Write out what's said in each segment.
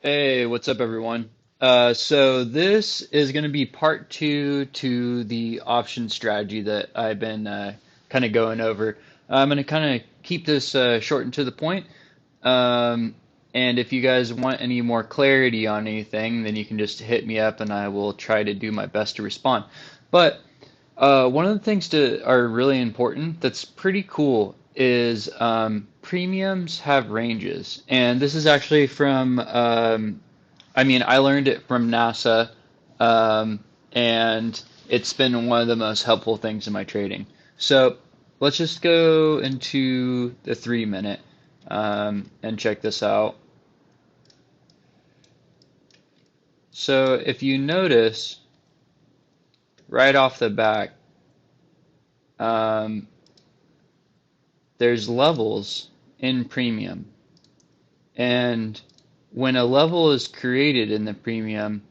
Hey, what's up, everyone? So this is going to be part two to the option strategy that I've been kind of going over. I'm going to kind of keep this short and to the point. Um, and if you guys want any more clarity on anything, then you can just hit me up, and I will try to do my best to respond. But one of the things that are really important that's pretty cool is premiums have ranges. And this is actually from I learned it from NASA, um, and it's been one of the most helpful things in my trading. So let's just go into the 3 minute and check this out. So if you notice right off the back, um, there's levels in premium. And when a level is created in the premium,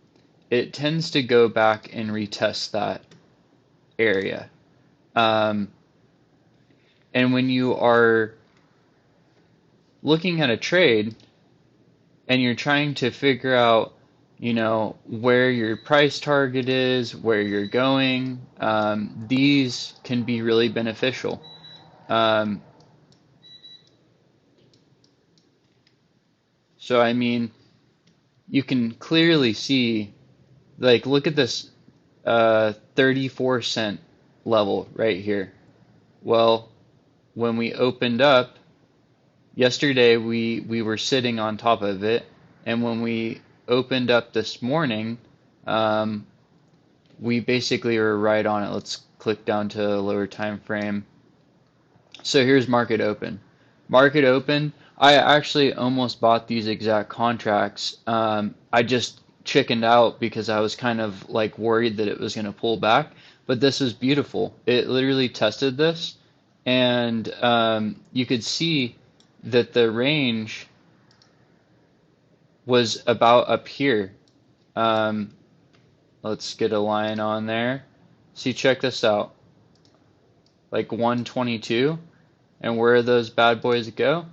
it tends to go back and retest that area. Um, and when you are looking at a trade and you're trying to figure out, where your price target is, where you're going, these can be really beneficial. Um, so, I mean, you can clearly see, like, look at this 34 cent level right here. Well, when we opened up, yesterday we were sitting on top of it, and when we opened up this morning, um, we basically were right on it. Let's click down to a lower time frame. So here's market open. Market open. I actually almost bought these exact contracts. I just chickened out because I was kind of like worried that it was going to pull back. But this is beautiful. It literally tested this, and you could see that the range was about up here. Um, let's get a line on there. See, check this out. Like 122. And where those bad boys go?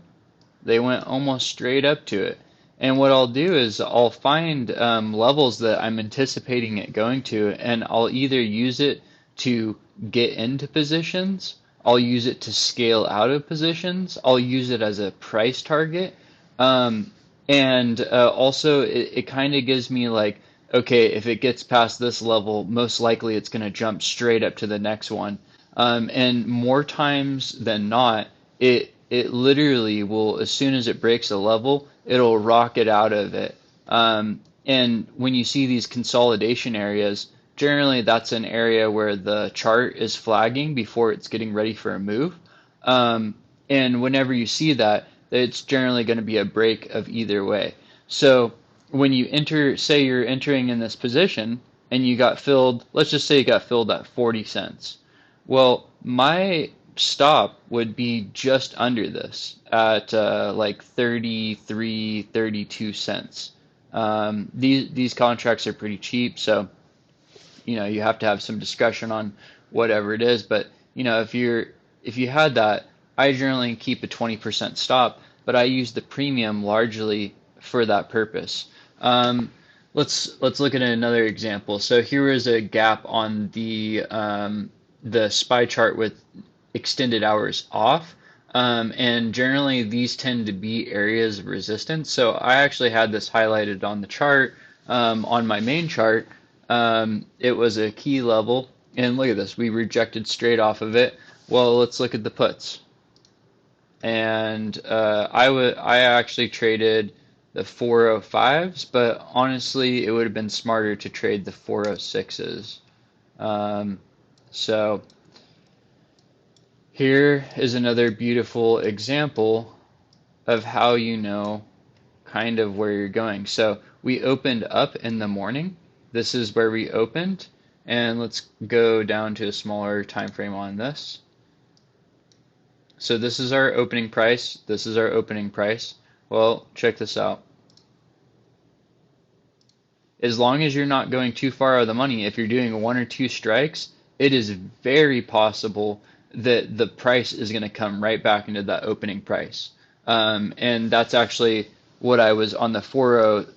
They went almost straight up to it. And what I'll do is I'll find levels that I'm anticipating it going to, and I'll either use it to get into positions, I'll use it to scale out of positions, I'll use it as a price target. Um, and also, it kind of gives me like, okay, if it gets past this level, most likely it's going to jump straight up to the next one. And more times than not, it literally will, as soon as it breaks a level, it'll rocket out of it. And when you see these consolidation areas, generally that's an area where the chart is flagging before it's getting ready for a move. Um, and whenever you see that, it's generally going to be a break of either way. So when you enter, say you're entering in this position and you got filled, let's just say you got filled at 40 cents. Well, my stop would be just under this at like 33, 32 cents. These contracts are pretty cheap, so you have to have some discretion on whatever it is. But if you had that, I generally keep a 20% stop, but I use the premium largely for that purpose. Um, let's look at another example. So here is a gap on the SPY chart with extended hours off. And generally, these tend to be areas of resistance. So I actually had this highlighted on the chart, on my main chart. It was a key level, and look at this, we rejected straight off of it. Well, let's look at the puts. And I actually traded the 405s, but honestly, it would have been smarter to trade the 406s. So here is another beautiful example of how you know kind of where you're going. So we opened up in the morning. This is where we opened, and let's go down to a smaller time frame on this. So this is our opening price. This is our opening price. Well, check this out. As long as you're not going too far out of the money, if you're doing one or two strikes, it is very possible that the price is going to come right back into that opening price. And that's actually what I was on the 40.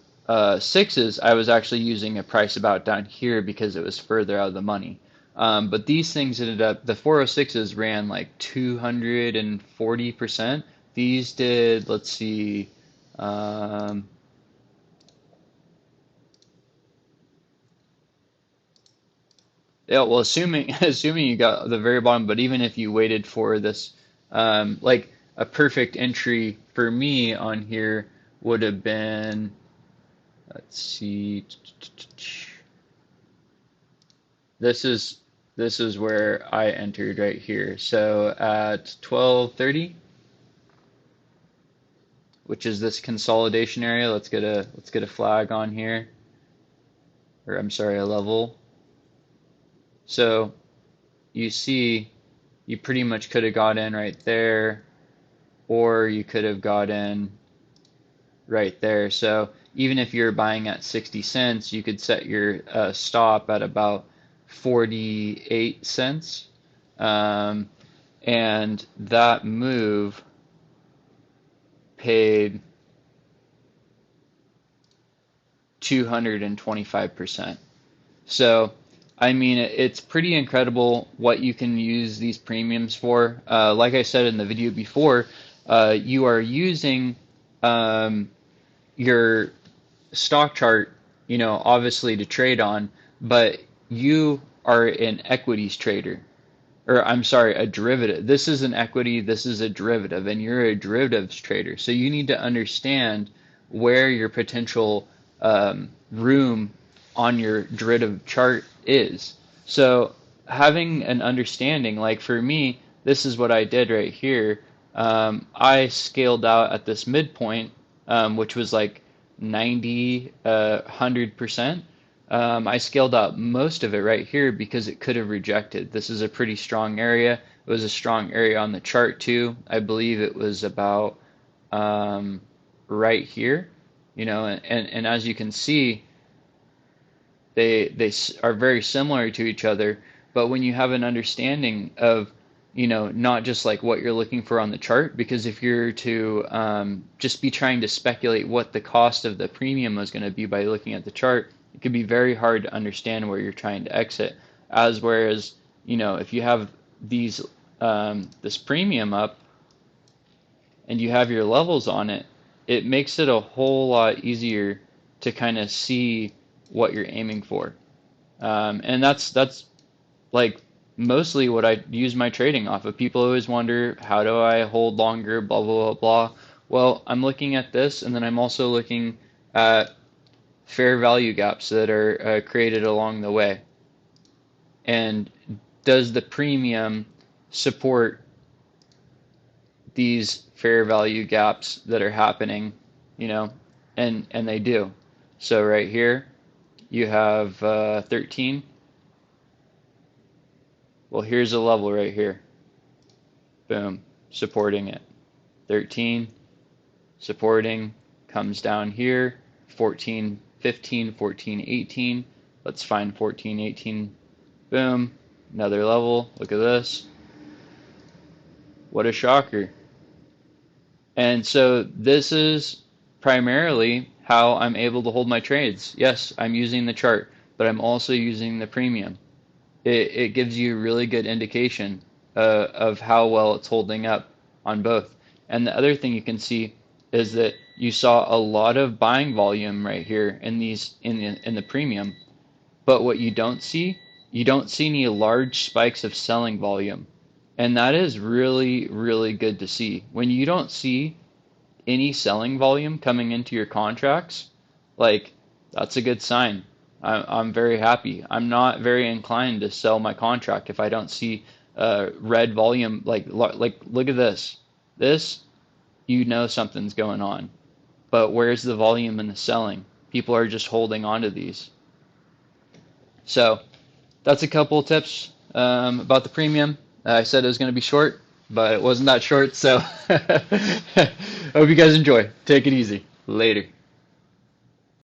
sixes, I was actually using a price about down here because it was further out of the money. But these things ended up, the 406s ran like 240%. These did, let's see, um, yeah, well, assuming assuming you got the very bottom, but even if you waited for this, like a perfect entry for me on here would have been, let's see, this is this is where I entered right here. So at 12:30, which is this consolidation area, let's get a flag on here, or I'm sorry, a level. So you see, you pretty much could have got in right there, or you could have got in right there. So even if you're buying at 60 cents, you could set your stop at about 48 cents. Um, and that move paid 225%. So, I mean, it's pretty incredible what you can use these premiums for. Like I said in the video before, you are using um, your stock chart, obviously to trade on, but you are an equities trader, or I'm sorry, a derivative. This is an equity, this is a derivative, and you're a derivatives trader. So you need to understand where your potential room on your derivative chart is. So having an understanding, like for me, this is what I did right here. I scaled out at this midpoint, which was like 90, 100%. I scaled out most of it right here because it could have rejected. This is a pretty strong area. It was a strong area on the chart too. I believe it was about right here, and as you can see, they are very similar to each other. But when you have an understanding of, not just like what you're looking for on the chart, because if you're to just be trying to speculate what the cost of the premium was going to be by looking at the chart, it could be very hard to understand where you're trying to exit. As whereas, if you have these this premium up and you have your levels on it, it makes it a whole lot easier to kind of see what you're aiming for. And that's like mostly what I use my trading off of. People always wonder, how do I hold longer, blah, blah, blah, blah. Well, I'm looking at this, and then I'm also looking at fair value gaps that are created along the way. And does the premium support these fair value gaps that are happening, and they do. So right here, you have 13. Well, here's a level right here. Boom, supporting it. 13, supporting, comes down here. 14, 15, 14, 18. Let's find 14, 18. Boom, another level. Look at this. What a shocker. And so this is primarily how I'm able to hold my trades. Yes, I'm using the chart, but I'm also using the premium. It gives you a really good indication of how well it's holding up on both. And the other thing you can see is that you saw a lot of buying volume right here in the premium, but what you don't see any large spikes of selling volume. And that is really, really good to see. When you don't see any selling volume coming into your contracts, like, that's a good sign. I'm very happy. I'm not very inclined to sell my contract if I don't see red volume. Like look at this. This, something's going on. But where's the volume in the selling? People are just holding on to these. So that's a couple tips about the premium. I said it was going to be short, but it wasn't that short. So hope you guys enjoy. Take it easy. Later.